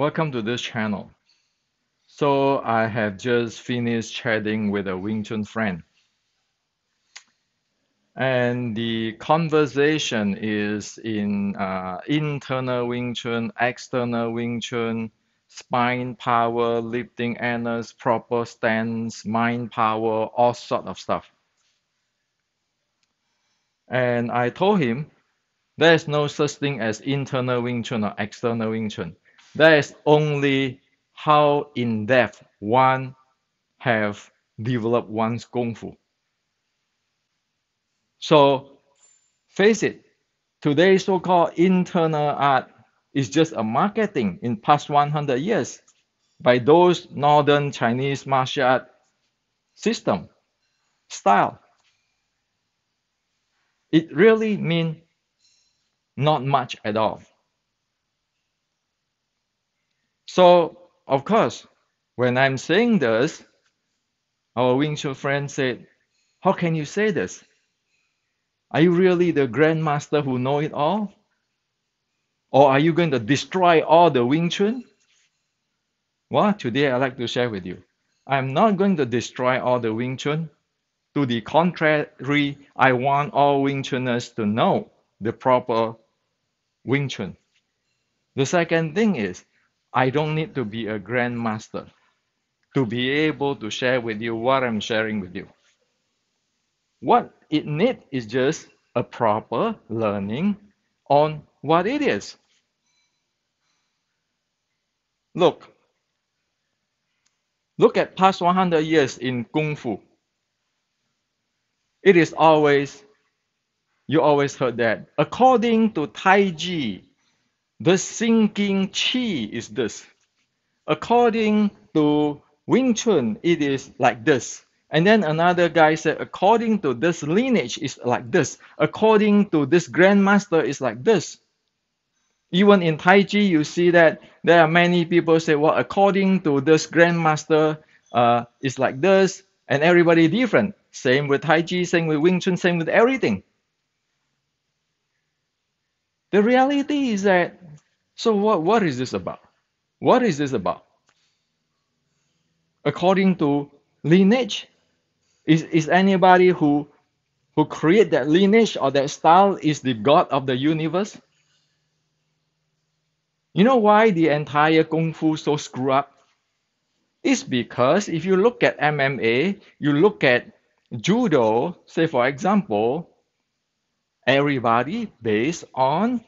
Welcome to this channel. So I have just finished chatting with a Wing Chun friend, and the conversation is in internal Wing Chun, external Wing Chun, spine power, lifting anus, proper stance, mind power, all sort of stuff. And I told him there is no such thing as internal Wing Chun or external Wing Chun. There is only how in depth one have developed one's kung fu. So face it, today's so-called internal art is just a marketing in past 100 years by those northern Chinese martial art system style. It really means not much at all. So of course, when I'm saying this, our Wing Chun friend said, "How can you say this? Are you really the grandmaster who know it all? Or are you going to destroy all the Wing Chun?" Well, today I'd like to share with you. I'm not going to destroy all the Wing Chun. To the contrary, I want all Wing Chuners to know the proper Wing Chun. The second thing is, I don't need to be a grandmaster to be able to share with you what I'm sharing with you. What it needs is just a proper learning on what it is. Look at past 100 years in Kung Fu. It is always, you always heard that. According to Tai Chi, the sinking chi is this. According to Wing Chun, it is like this. And then another guy said, according to this lineage, is like this. According to this grandmaster, is like this. Even in Tai Chi, you see that there are many people say, well, according to this grandmaster, it's like this, and everybody different. Same with Tai Chi, same with Wing Chun, same with everything. The reality is that, so what is this about? What is this about? According to lineage, is anybody who create that lineage or that style is the god of the universe? You know why the entire kung fu so screwed up? It's because if you look at MMA, you look at judo, say for example, everybody based on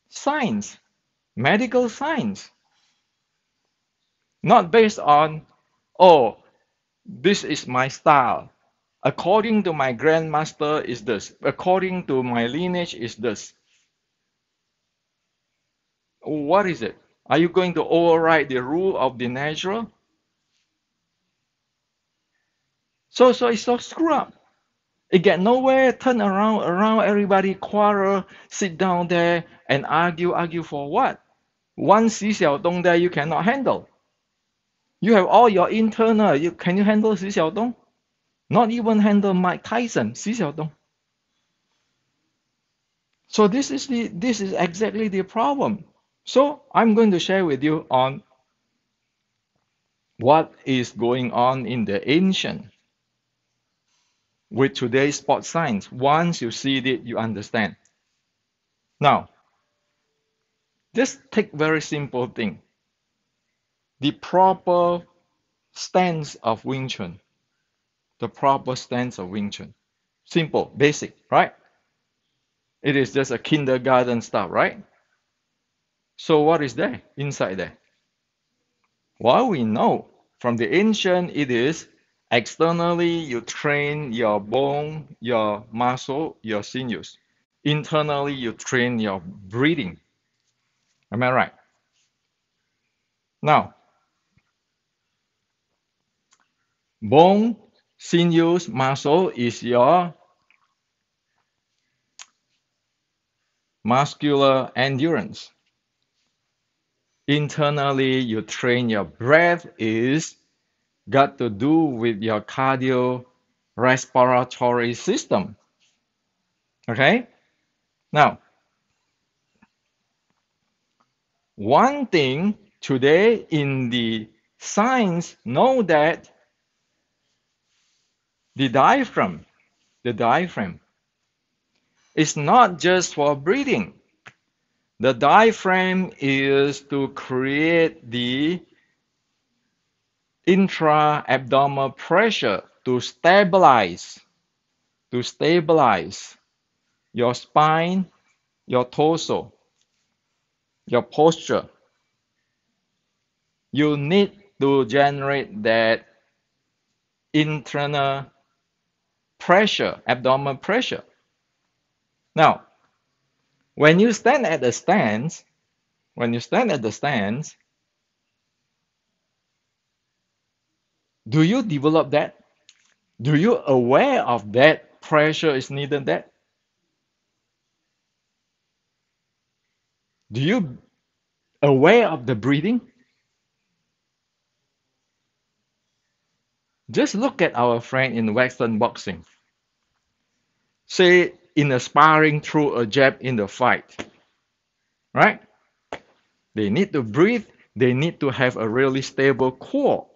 science, medical science, not based on, oh, this is my style. According to my grandmaster is this. According to my lineage is this. What is it? Are you going to override the rule of the natural? So it's so screwed up. It get nowhere, turn around everybody quarrel, sit down there and argue for what? One Xi Xiaodong there you cannot handle. You have all your internal, can you handle Xi Xiaodong? Not even handle Mike Tyson, Xi Xiaodong. So this is exactly the problem. So I'm going to share with you on what is going on in the ancient with today's sports science. Once you see it, you understand. Now, just take very simple thing. The proper stance of Wing Chun. The proper stance of Wing Chun. Simple, basic, right? It is just a kindergarten stuff, right? So what is there inside there? Well, we know from the ancient it is externally you train your bone, your muscle, your sinews. Internally you train your breathing. Am I right? Now, bone, sinews, muscle is your muscular endurance. Internally you train your breath is got to do with your cardiorespiratory system. Okay? Now, one thing today in the science know that the diaphragm, the diaphragm is not just for breathing. The diaphragm is to create the intra-abdominal pressure to stabilize your spine, your torso, your posture. You need to generate that internal pressure, abdominal pressure. Now, when you stand at the stance, when you stand at the stance, do you develop that? Do you aware of that pressure is needed that? Do you aware of the breathing? Just look at our friend in Western boxing. Say in a sparring through a jab in the fight, right? They need to breathe. They need to have a really stable core.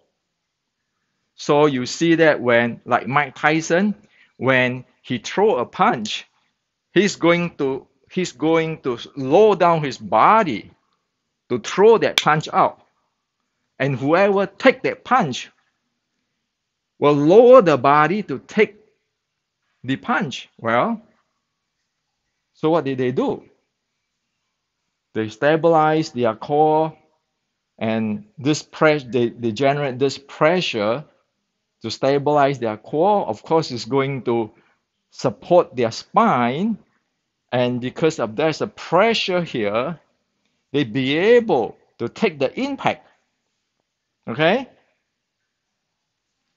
So you see that when, like Mike Tyson, when he throw a punch, he's going to slow down his body to throw that punch out. And whoever take that punch will lower the body to take the punch. Well, so what did they do? They stabilize their core, and this pressure they generate this pressure to stabilize their core. Of course, is going to support their spine, and because of there's a pressure here, they be able to take the impact. Okay.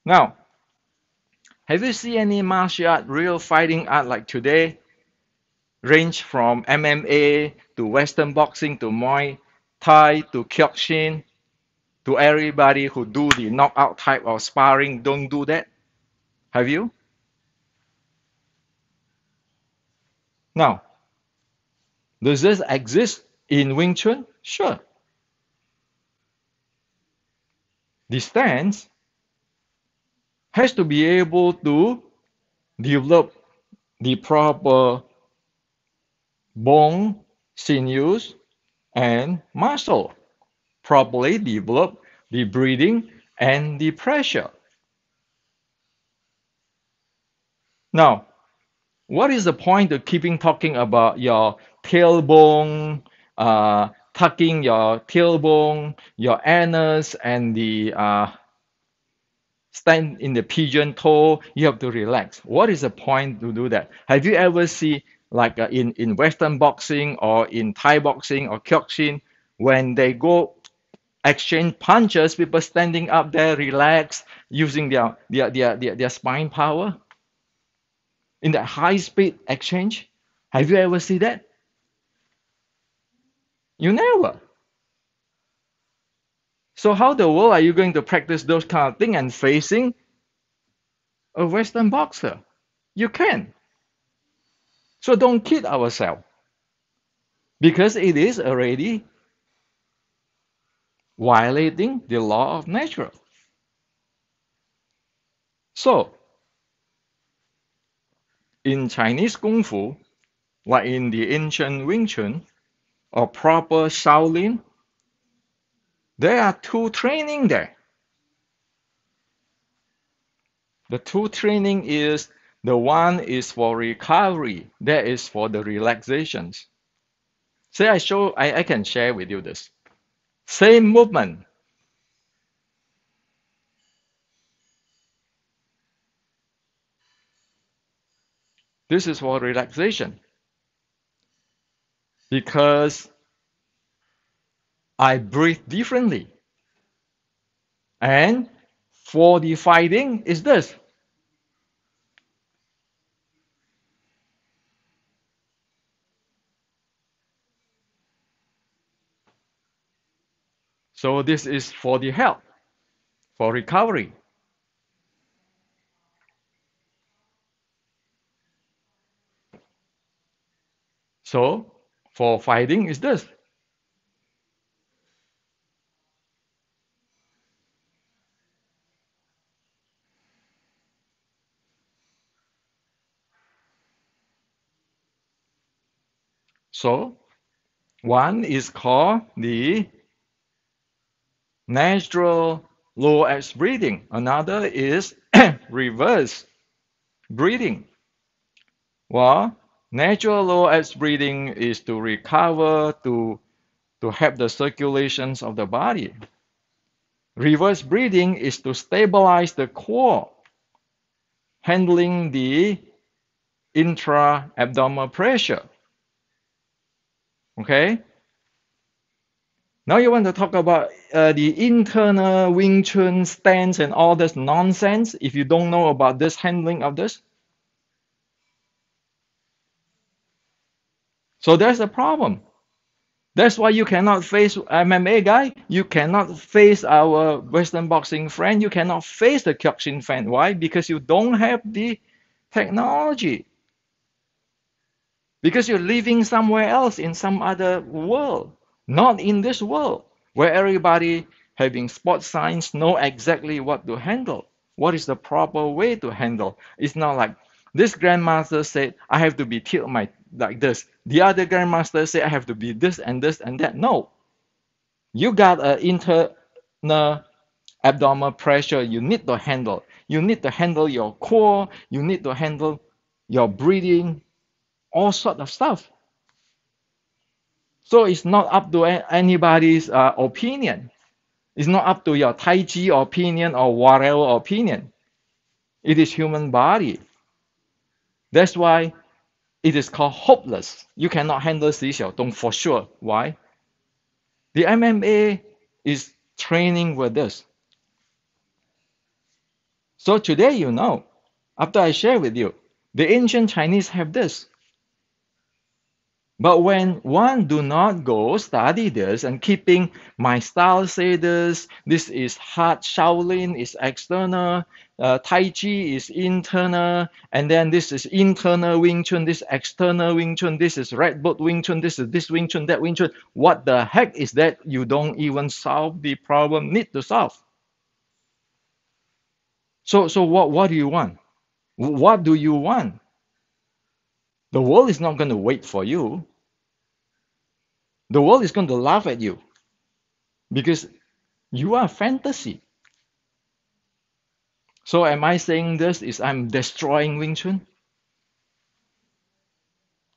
Now, have you seen any martial art, real fighting art like today? Range from MMA to Western boxing to Muay Thai to Kyokushin to everybody who do the knockout type of sparring don't do that. Have you? Now, does this exist in Wing Chun? Sure. The stance has to be able to develop the proper bone, sinews, and muscle, properly develop the breathing and the pressure. Now, what is the point of keeping talking about your tailbone, tucking your tailbone, your anus, and the stand in the pigeon toe? You have to relax. What is the point to do that? Have you ever seen like in Western boxing or in Thai boxing or Kyokushin, when they go exchange punches, people standing up there relaxed using their spine power in that high speed exchange? Have you ever seen that? You never. So how the world are you going to practice those kind of thing and facing a Western boxer? You can. So don't kid ourselves, because it is already violating the law of nature. So in Chinese Kung Fu, like in the ancient Wing Chun or proper Shaolin, there are two training there. The two training is, the one is for recovery, that is for the relaxations. Say I can share with you this. Same movement. This is for relaxation because I breathe differently. And for the fighting is this. So this is for the health, for recovery. So for fighting is this. So one is called the natural low X breathing. Another is reverse breathing. Well, natural low X breathing is to recover, to help the circulations of the body. Reverse breathing is to stabilize the core, handling the intra-abdominal pressure. Okay? Now you want to talk about the internal Wing Chun stance and all this nonsense. If you don't know about this handling of this, so there's a problem. That's why you cannot face MMA guy. You cannot face our Western boxing friend. You cannot face the Kyokushin fan. Why? Because you don't have the technology. Because you're living somewhere else in some other world, not in this world, where everybody having sports science know exactly what to handle. What is the proper way to handle? It's not like this grandmaster said I have to be tilt my like this. The other grandmaster said I have to be this and this and that. No, you got an internal abdominal pressure you need to handle. You need to handle your core. You need to handle your breathing, all sort of stuff. So it's not up to anybody's opinion. It's not up to your Tai Chi opinion or whatever opinion. It is human body. That's why it is called hopeless. You cannot handle Xi Xiaodong for sure. Why? The MMA is training with this. So today you know, after I share with you, the ancient Chinese have this. But when one do not go study this and keeping my style say this is hard Shaolin is external, Tai Chi is internal, and then this is internal Wing Chun, this external Wing Chun, this is Red Boat Wing Chun, this is this Wing Chun, that Wing Chun. What the heck is that? You don't even solve the problem need to solve. So what do you want? What do you want? The world is not going to wait for you. The world is going to laugh at you because you are fantasy. So am I saying this is I'm destroying Wing Chun?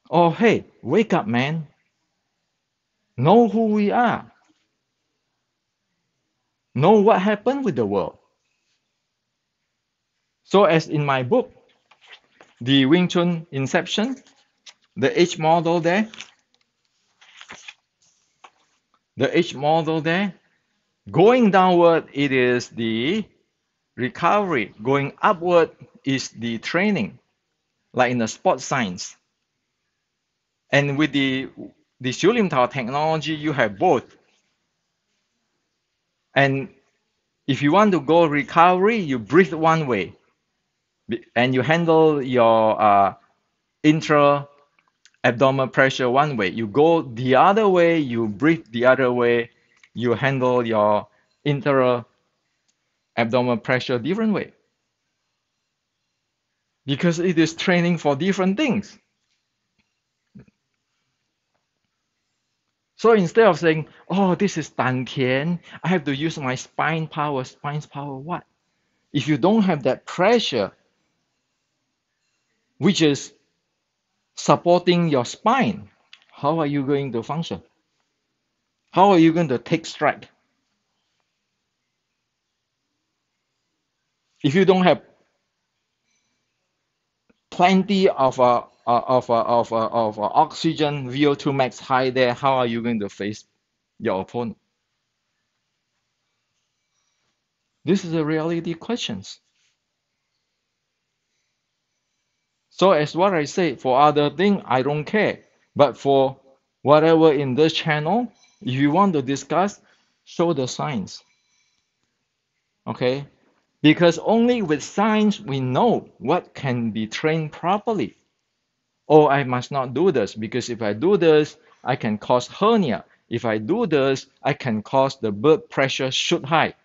Oh, hey, wake up, man. Know who we are. Know what happened with the world. So as in my book, the Wing Chun Inception, the H model there, the H model there, going downward, it is the recovery. Going upward is the training, like in the sports science. And with the Xiu Tao technology, you have both. And if you want to go recovery, you breathe one way, and you handle your intra abdominal pressure one way. You go the other way, you breathe the other way, you handle your intra abdominal pressure different way. Because it is training for different things. So instead of saying, oh, this is Dan Tian, I have to use my spine power. What? If you don't have that pressure, which is supporting your spine, how are you going to function? How are you going to take strike? If you don't have plenty of oxygen VO2 max high there, how are you going to face your opponent? This is a reality questions. So as what I say, for other thing, I don't care. But for whatever in this channel, if you want to discuss, show the science. Okay? Because only with science we know what can be trained properly. Oh, I must not do this because if I do this, I can cause hernia. If I do this, I can cause the blood pressure shoot high.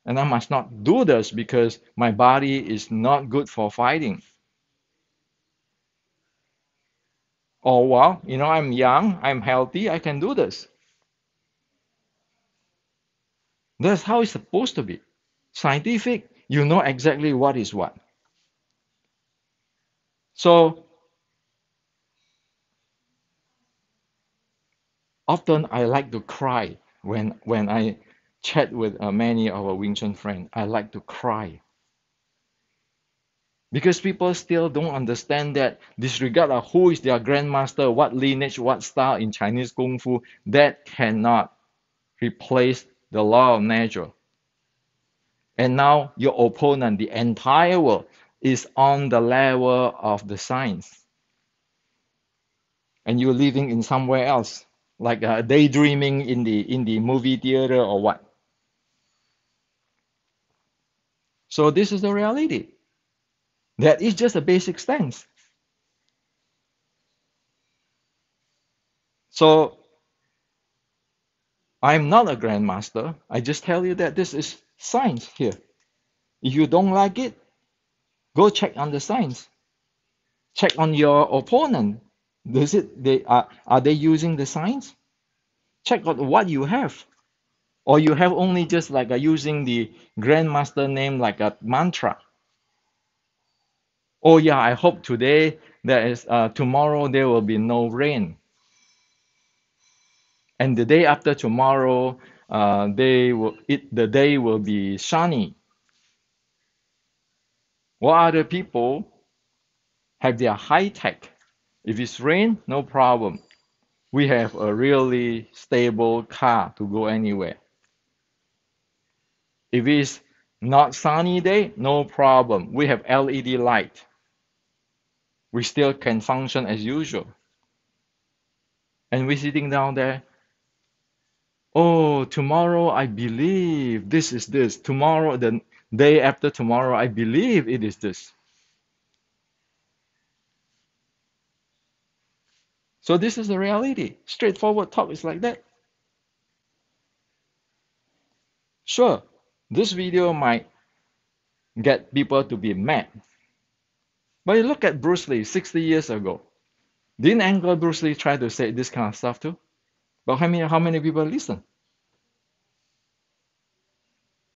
And I must not do this because my body is not good for fighting. Oh, well, I'm young, I'm healthy, I can do this. That's how it's supposed to be. Scientific, you know exactly what is what. So often I like to cry when I chat with many of our Wing Chun friends. I like to cry because people still don't understand that disregard of who is their grandmaster, what lineage, what style in Chinese Kung Fu, that cannot replace the law of nature. And now your opponent, the entire world, is on the level of the science, and you're living in somewhere else, like daydreaming in the movie theater or what. So this is the reality. That is just a basic stance. So I'm not a grandmaster. I just tell you that this is science here. If you don't like it, go check on the science. Check on your opponent. Does it they are they using the science? Check out what you have. Or you have only just like using the grandmaster name like a mantra. Oh yeah, I hope today there is tomorrow there will be no rain, and the day after tomorrow, the day will be sunny. While other people have their high tech. If it's rain, no problem. We have a really stable car to go anywhere. If it's not sunny day, no problem. We have LED light. We still can function as usual. And we're sitting down there. Oh, tomorrow I believe this is this. Tomorrow, the day after tomorrow, I believe it is this. So this is the reality. Straightforward talk is like that. Sure, this video might get people to be mad. But you look at Bruce Lee 60 years ago. Didn't Uncle Bruce Lee try to say this kind of stuff too? But how many people listen?